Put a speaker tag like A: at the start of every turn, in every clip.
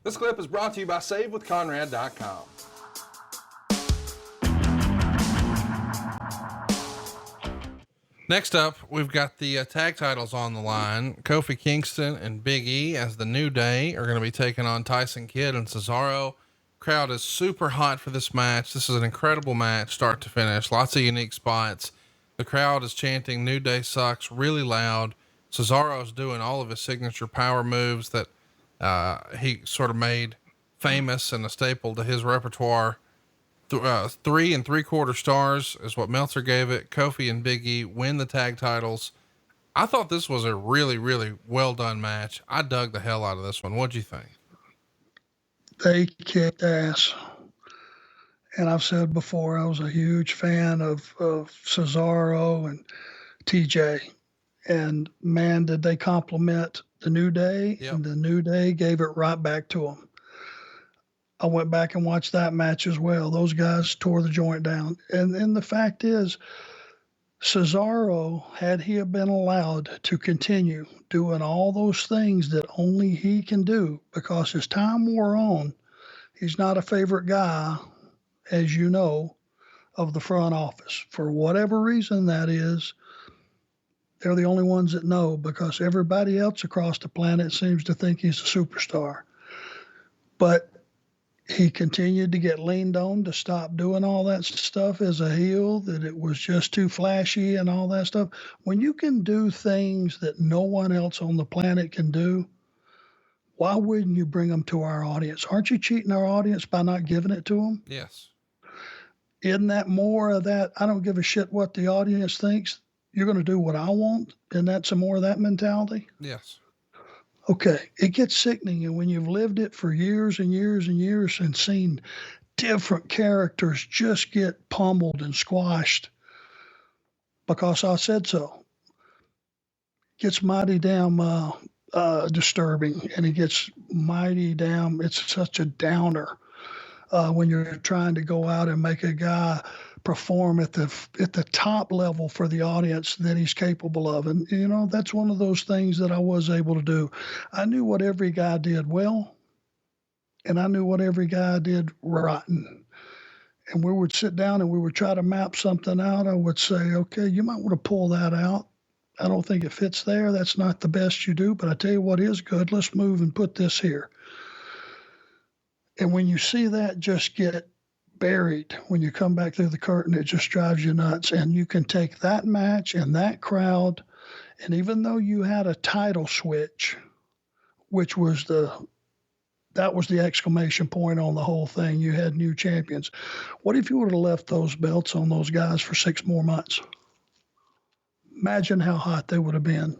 A: This clip is brought to you by SaveWithConrad.com. Next up, we've got the tag titles on the line. Kofi Kingston and Big E as the New Day are going to be taking on Tyson Kidd and Cesaro. Crowd is super hot for this match. This is an incredible match, start to finish. Lots of unique spots. The crowd is chanting "New Day sucks" really loud. Cesaro's doing all of his signature power moves that he sort of made famous and a staple to his repertoire. 3 3/4 stars is what Meltzer gave it. Kofi and Big E win the tag titles. I thought this was a really, really well done match. I dug the hell out of this one. What'd you think?
B: They kicked ass. And I've said before, I was a huge fan of Cesaro and TJ. And man, did they compliment the New Day. Yep. And the New Day gave it right back to them. I went back and watched that match as well. Those guys tore the joint down. And the fact is, Cesaro, had he have been allowed to continue doing all those things that only he can do, because as time wore on, he's not a favorite guy, as you know, of the front office. For whatever reason that is, they're the only ones that know, because everybody else across the planet seems to think he's a superstar. But he continued to get leaned on to stop doing all that stuff as a heel, that it was just too flashy and all that stuff. When you can do things that no one else on the planet can do, why wouldn't you bring them to our audience? Aren't you cheating our audience by not giving it to them?
A: Yes.
B: Isn't that more of that? I don't give a shit what the audience thinks. You're going to do what I want. And that's some more of that mentality.
A: Yes.
B: Okay, it gets sickening, and when you've lived it for years and years and years and seen different characters just get pummeled and squashed because I said so, gets mighty damn disturbing, and it gets mighty damn, it's such a downer when you're trying to go out and make a guy perform at the top level for the audience that he's capable of. And, you know, that's one of those things that I was able to do. I knew what every guy did well, and I knew what every guy did rotten. And we would sit down and we would try to map something out. I would say, okay, you might want to pull that out. I don't think it fits there. That's not the best you do, but I tell you what is good. Let's move and put this here. And when you see that just get buried, when you come back through the curtain, it just drives you nuts. And you can take that match and that crowd, and even though you had a title switch, which was that was the exclamation point on the whole thing, you had new champions. What if you would have left those belts on those guys for 6 more months? Imagine how hot they would have been.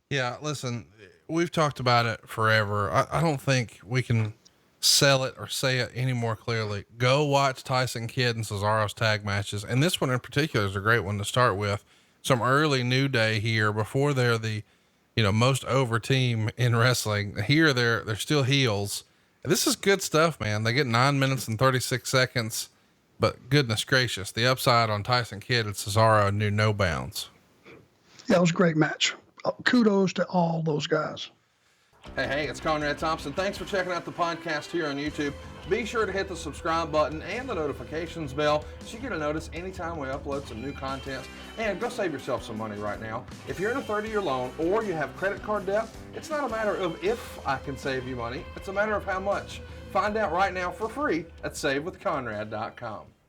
A: Yeah, listen, we've talked about it forever. I don't think we can sell it or say it any more clearly. Go watch Tyson Kidd and Cesaro's tag matches. And this one in particular is a great one to start with. Some early New Day here before they're the, most over team in wrestling. Here they're still heels. This is good stuff, man. They get 9 minutes and 36 seconds, but goodness gracious, the upside on Tyson Kidd and Cesaro knew no bounds.
B: Yeah, it was a great match. Kudos to all those guys.
A: Hey, it's Conrad Thompson. Thanks for checking out the podcast here on YouTube. Be sure to hit the subscribe button and the notifications bell so you get a notice anytime we upload some new content. And go save yourself some money right now. If you're in a 30-year loan or you have credit card debt, it's not a matter of if I can save you money. It's a matter of how much. Find out right now for free at SaveWithConrad.com.